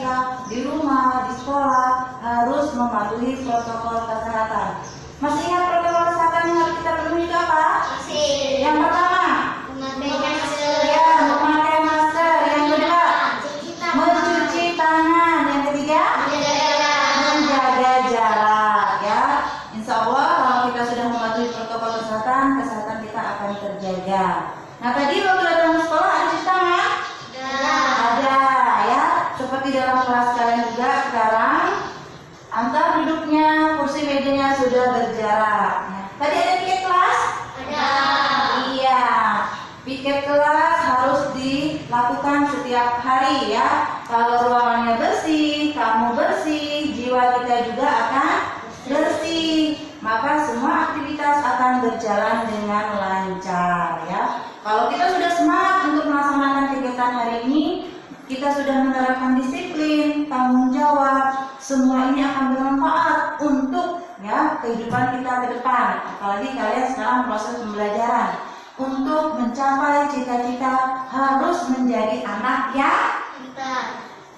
kita di rumah, di sekolah harus mematuhi protokol kesehatan. Masih ingat protokol kesehatan yang harus kita penuhi itu apa? Yang pertama, memakai masker. Yang kedua, mencuci tangan. Yang ketiga, menjaga jarak. Ya, insya Allah kalau kita sudah mematuhi protokol kesehatan kita akan terjaga. Nah, tadi waktu datang ke sekolah ada cuci tangan? Ada, ya. Seperti dalam kelas kalian juga sekarang, antar duduknya, kursi mejanya sudah berjarak. Nah, tadi ada piket kelas? Ada. Iya, piket kelas harus dilakukan setiap hari ya. Kalau ruangannya bersih, kamu bersih, jiwa kita juga akan bersih. Maka semua aktivitas akan berjalan dengan lancar ya. Kalau kita sudah semangat untuk melaksanakan kegiatan hari ini, kita sudah menerapkan disiplin, tanggung jawab, semua ini akan bermanfaat untuk ya kehidupan kita ke depan. Apalagi kalian sekarang proses pembelajaran. Untuk mencapai cita-cita harus menjadi anak yang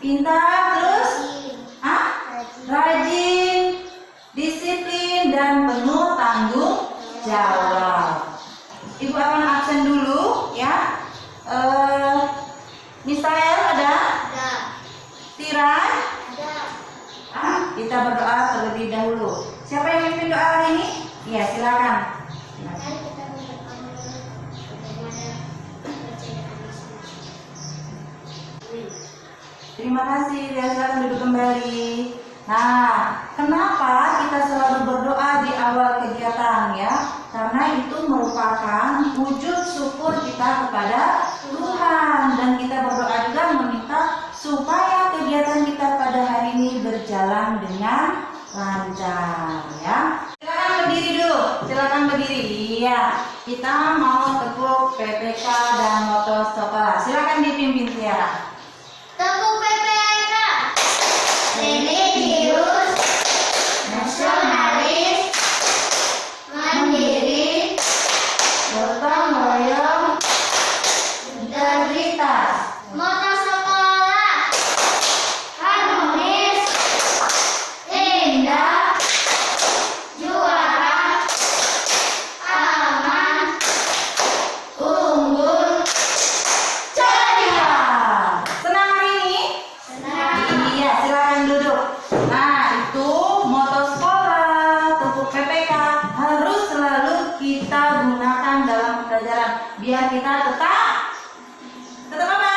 pintar, terus rajin, disiplin dan penuh tanggung jawab. Ibu akan absen dulu ya. Misael ada? Tiran? Kita berdoa terlebih dahulu. Siapa yang memimpin doa hari ini? Iya, silakan. Terima kasih. Ya, silakan duduk kembali. Nah, kenapa kita selalu berdoa di awal kegiatan ya? Karena itu merupakan wujud syukur kita kepada Tuhan, dan kita berdoa juga meminta supaya kegiatan kita pada hari ini berjalan dengan lancar ya. Silakan berdiri dulu, silakan berdiri. Iya, kita mau tepuk PPK dan moto sekolah. Silakan dipimpin Tiara. Tepuk PPK. Religius, nasionalis, mandiri, gotong royong, integritas. moto sekolah, harmonis, indah, juara, aman, Unggul, ceria. Senang hari ini? senang. Iya, silakan duduk. Nah, itu moto sekolah, tepuk PPK harus selalu kita gunakan dalam pelajaran biar kita tetap apa?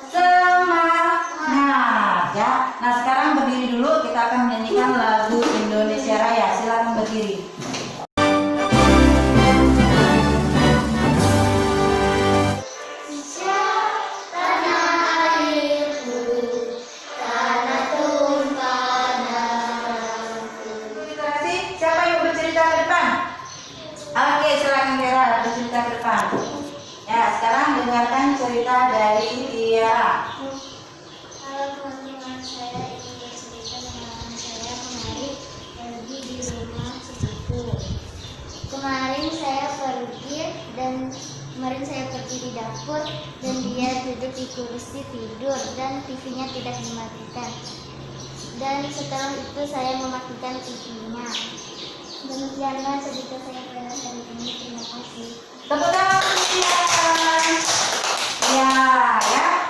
Semangat ya. Nah, sekarang berdiri dulu, kita akan menyanyikan lagu Indonesia Raya. Silakan berdiri. Tanah airku, tanah tumpah darahku. Terima kasih. Siapa yang bercerita ke depan? Oke, silakan Tiara bercerita ke depan. Ya, sekarang dengarkan cerita dari Tiara. Halo teman-teman, saya ingin bercerita pengalaman saya kemarin pergi di rumah sepupu. Kemarin saya pergi di dapur dan dia duduk di kursi tidur dan TV-nya tidak dimatikan. Dan setelah itu saya mematikan TV-nya. Demikianlah cerita saya pada hari ini. Terima kasih. Tepuk tangan Tiara. Ya,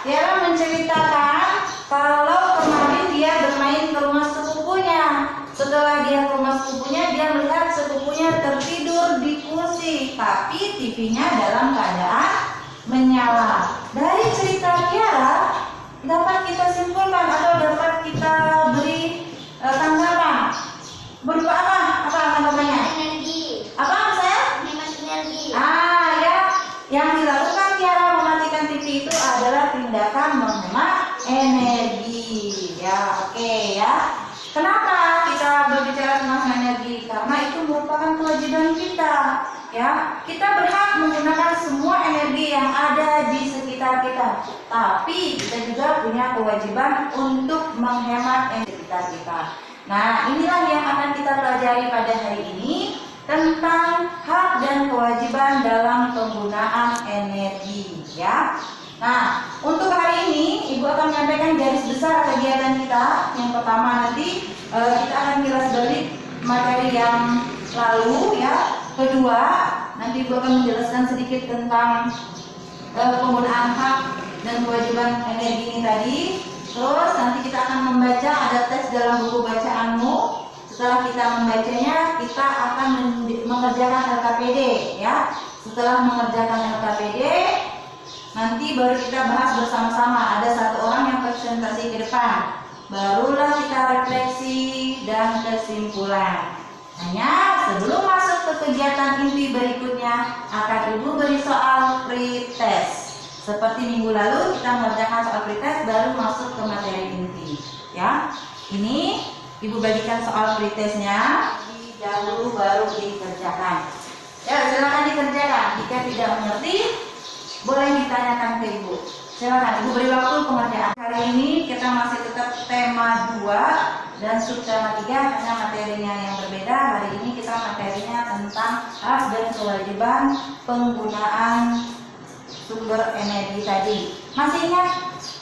Tiara menceritakan kalau kemarin dia bermain ke rumah sepupunya. Setelah dia ke rumah sepupunya, dia melihat sepupunya tertidur di kursi, tapi TV-nya dalam keadaan menyala. Dari cerita Tiara dapat kita simpulkan atau dapat kita beri tanggapan berupa apa? Apa tanggapannya? Energi. Apa saya? Hemat energi. Ya, yang dilakukan Tiara mematikan TV itu adalah tindakan menghemat energi. Ya, oke ya. Kenapa kita berbicara tentang energi? Karena itu merupakan kewajiban kita. Ya, kita berhak menggunakan semua energi yang ada di sekitar kita. Tapi kita juga punya kewajiban untuk menghemat energi kita. Nah, inilah yang akan kita pelajari pada hari ini tentang hak dan kewajiban dalam penggunaan energi, ya. Nah, untuk hari ini Ibu akan menyampaikan materi yang lalu ya. Kedua, nanti Ibu akan menjelaskan sedikit tentang penggunaan hak dan kewajiban energi ini tadi. Terus nanti kita akan membaca, ada teks dalam buku bacaanmu. Setelah kita membacanya, kita akan mengerjakan LKPD ya. Setelah mengerjakan LKPD, nanti baru kita bahas bersama-sama. Ada satu orang yang presentasi ke depan. Barulah kita refleksi dan kesimpulan. Hanya sebelum masuk ke kegiatan inti berikutnya, akan Ibu beri soal pretest. Seperti minggu lalu kita mengerjakan soal pretest, baru masuk ke materi inti. Ya, ini Ibu bagikan soal pretestnya, dahulu baru dikerjakan. Ya, silakan dikerjakan. Jika tidak mengerti, boleh ditanyakan ke Ibu. Silakan, Ibu beri waktu pengerjaan. Hari ini kita masih tetap tema 2 dan subtema 3, hanya materinya yang berbeda. Hari ini kita materinya tentang hak dan kewajiban penggunaan sumber energi tadi. Masih ingat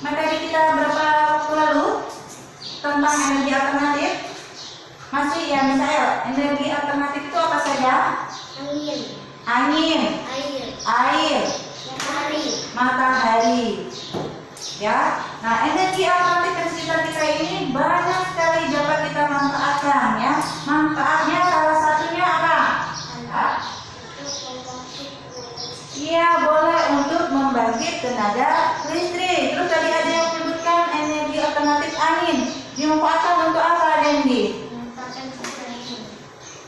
materi kita berapa waktu lalu tentang energi alternatif? Masih ya, Misael? Energi alternatif itu apa saja? Angin, air, matahari. Ya, nah energi alternatif di sekitar kita ini banyak sekali dapat kita manfaatkan ya. Manfaatnya salah satunya apa? Iya, boleh untuk membangkit tenaga listrik. Terus tadi ada yang menyebutkan energi alternatif angin. Dimanfaatkan untuk apa, Dendi?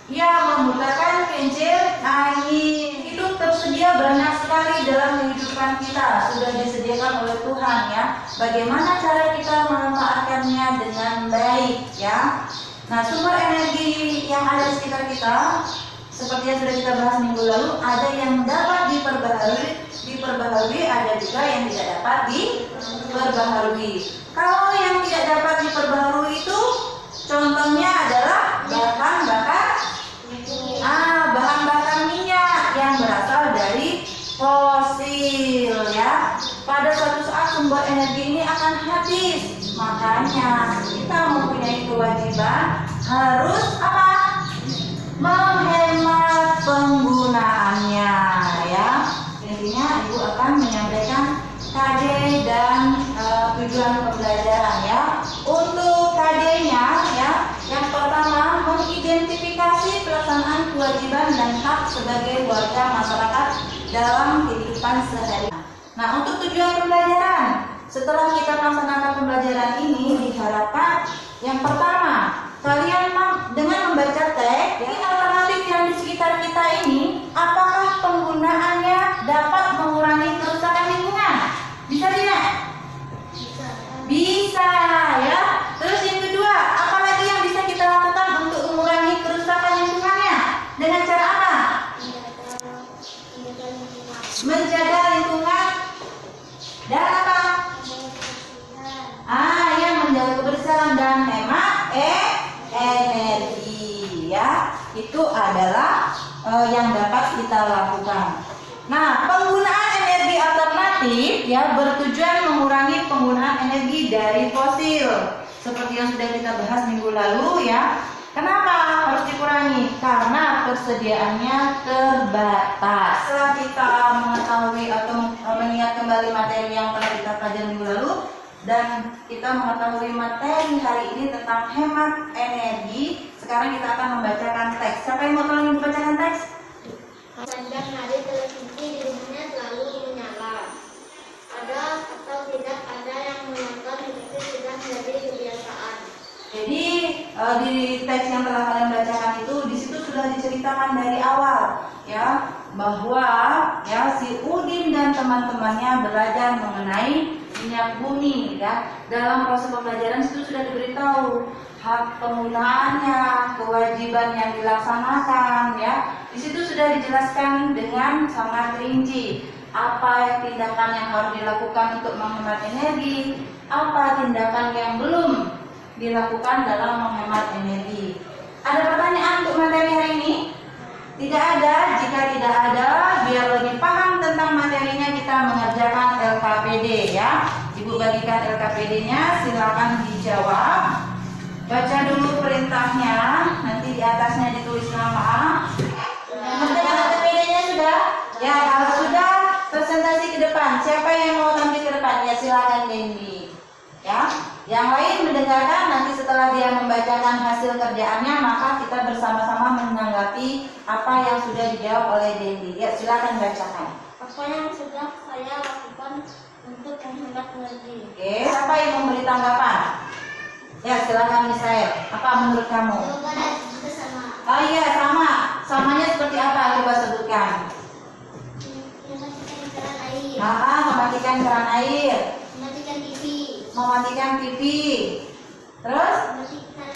Ya, memutarkan kincir angin. Itu tersedia banyak sekali dalam kehidupan kita. Sudah disediakan oleh Tuhan ya. Bagaimana cara kita memanfaatkannya dengan baik ya. Nah, sumber energi yang ada di sekitar kita, seperti yang sudah kita bahas minggu lalu, ada yang dapat diperbaharui, ada juga yang tidak dapat diperbaharui. Kalau yang tidak dapat diperbaharui itu contohnya adalah bahan bakar minyak yang berasal dari fosil ya. Pada suatu saat sumber energi ini akan habis. Makanya kita mempunyai kewajiban harus apa? Menghemat penggunaannya ya. Intinya Ibu akan menyampaikan KD dan tujuan pembelajaran ya. Untuk KD-nya ya, yang pertama mengidentifikasi pelaksanaan kewajiban dan hak sebagai warga masyarakat dalam kehidupan sehari-hari. Nah, untuk tujuan pembelajaran, setelah kita melaksanakan pembelajaran ini diharapkan yang pertama, kalian dengan membaca teks, ini alternatif yang di sekitar kita ini, apakah penggunaannya dapat mengurangi kerusakan lingkungan? Bisa tidak? Bisa ya. Terus yang kedua, apa lagi yang bisa kita lakukan untuk mengurangi kerusakan lingkungannya? Dengan cara apa? Menjaga lingkungan dan apa? Ya, menjaga kebersihan dan hemat energi ya. Itu adalah yang dapat kita lakukan. Nah, penggunaan energi alternatif ya bertujuan mengurangi penggunaan energi dari fosil. Seperti yang sudah kita bahas minggu lalu ya. Kenapa harus dikurangi? Karena persediaannya terbatas. Setelah kita mengetahui atau mengingat kembali materi yang telah kita pelajari minggu lalu, dan kita mengetahui materi hari ini tentang hemat energi, sekarang kita akan membacakan teks. Siapa yang mau tolong membacakan teks? Setiap hari televisi di rumahnya selalu menyala. Ada atau tidak ada yang menonton, itu sudah menjadi kebiasaan. Jadi di teks yang telah kalian bacakan itu, di situ sudah diceritakan dari awal ya, bahwa ya si Udin dan teman-temannya belajar mengenai minyak bumi ya. Dalam proses pembelajaran itu sudah diberitahu hak penggunaannya, kewajiban yang dilaksanakan ya. Di situ sudah dijelaskan dengan sangat rinci apa tindakan yang harus dilakukan untuk menghemat energi, apa tindakan yang belum dilakukan dalam menghemat energi. Ada pertanyaan untuk materi hari ini? Tidak ada. Jika tidak ada, biar lebih paham tentang materinya, kita mengerjakan LKPD ya. Ibu bagikan LKPD-nya, silakan dijawab. Baca dulu perintahnya, nanti di atasnya kertasnya ditulis nama. Teman-teman ATPD-nya sudah? Ya, kalau sudah, presentasi ke depan. Siapa yang mau tampil ke depan? Ya, silakan Dendi. Ya, yang lain mendengarkan, nanti setelah dia membacakan hasil kerjaannya, maka kita bersama-sama menanggapi apa yang sudah dijawab oleh Dendi. Ya, silakan bacakan. Apa yang sudah saya lakukan untuk menghemat energi? Oke, siapa yang memberi tanggapan? Ya, silakan Misael. Apa menurut kamu? Jawabannya juga sama. Oh iya, sama. Samanya seperti apa? Coba sebutkan. Mematikan keran air, Mematikan keran air, mematikan TV, mematikan TV. Terus? mematikan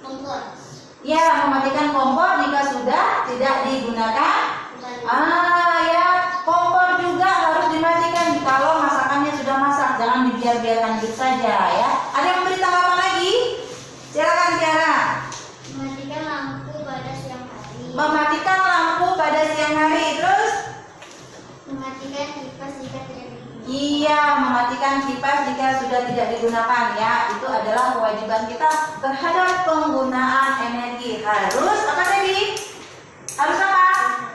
kompor, Ya, mematikan kompor jika sudah tidak digunakan. kembali. Ya, kompor juga harus dimatikan kalau masakannya sudah masak. Jangan dibiarkan gitu saja ya. Ada yang beri tanggapan lagi? Silakan Tiara. Mematikan lampu pada siang hari, Mematikan lampu pada siang hari. Terus? mematikan kipas jika tidak digunakan. Iya, mematikan kipas jika sudah tidak digunakan ya. Itu adalah kewajiban kita terhadap penggunaan energi. Harus apa tadi? Harus apa?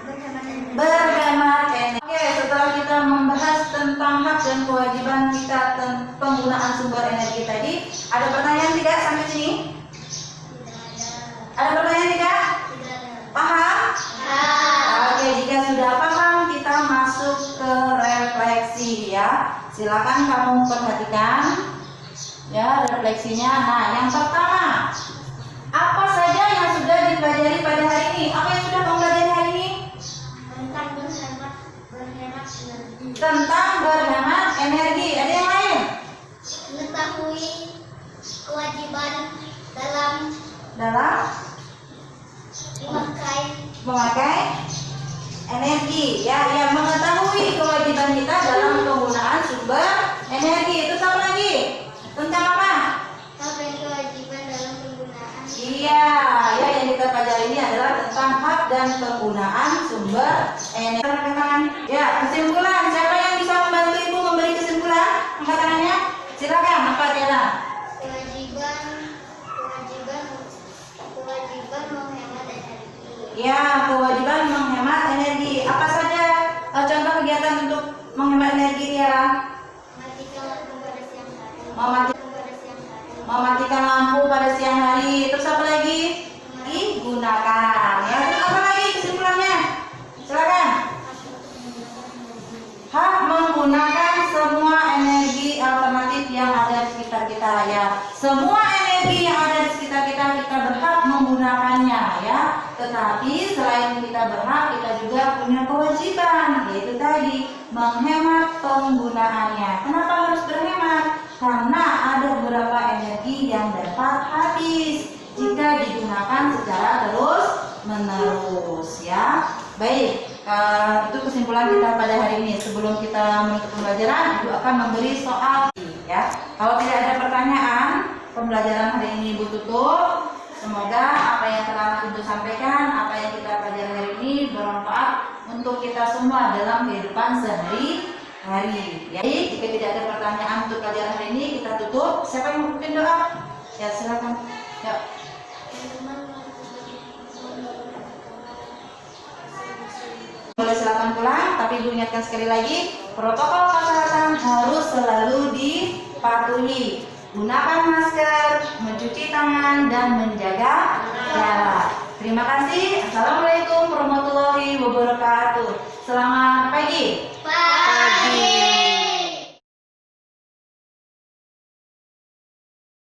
Berhemat energi. Berhemat energi. Oke, setelah kita membahas tentang hak dan kewajiban kita penggunaan sumber energi tadi, ada pertanyaan tidak sampai sini? Tidak ada. Ada pertanyaan tidak? Tidak ada. Paham? Ah. Oke, jika sudah paham kita masuk ke refleksi ya. Silakan kamu perhatikan ya refleksinya. Nah, yang pertama, apa saja yang sudah dipelajari pada hari ini? Apa yang sudah kamu pelajari hari ini? Tentang berhemat energi. Tentang berhemat energi. Ada yang lain? Mengetahui kewajiban dalam memakai energi ya, yang mengetahui kewajiban kita dalam penggunaan sumber energi. Itu apa lagi? Tentang apa? sampai kewajiban dalam penggunaan. Iya, ya yang kita pelajari ini adalah tentang hak dan penggunaan sumber energi. Ya, kesimpulan. Siapa yang bisa membantu ibu memberi kesimpulan? Angkat tangannya. Silakan. Apa Tiara? Kewajiban menghemat energi. Ya, kewajiban menghemat energi. Apa saja contoh kegiatan untuk menghemat energi ya? Mematikan lampu pada siang hari. Mematikan lampu pada siang hari. Terus apa lagi? Digunakan. Ya, terus apa lagi kesimpulannya? Silakan. Hak menggunakan semua energi alternatif yang ada di sekitar kita ya. Semua energi yang ada di sekitar kita berhak menggunakannya ya. Tetapi selain kita berhak, kita juga punya kewajiban, yaitu tadi menghemat penggunaannya. Kenapa harus berhemat? Karena ada beberapa energi yang dapat habis jika digunakan secara terus menerus ya. Baik, itu kesimpulan kita pada hari ini. Sebelum kita menutup pembelajaran, Ibu akan memberi soal ya. Kalau tidak ada pertanyaan, pembelajaran hari ini Ibu tutup. Semoga apa yang telah Ibu sampaikan, apa yang kita pelajari hari ini bermanfaat untuk kita semua dalam kehidupan sehari-hari. Ya, jika tidak ada pertanyaan untuk pelajaran hari ini, kita tutup. Siapa yang mau pimpin doa? Ya, silakan. Ya. Boleh silakan pulang, tapi Ibu ingatkan sekali lagi, protokol kesehatan harus selalu dipatuhi. Gunakan masker, mencuci tangan, dan menjaga jarak. Terima kasih. Assalamualaikum warahmatullahi wabarakatuh. Selamat pagi.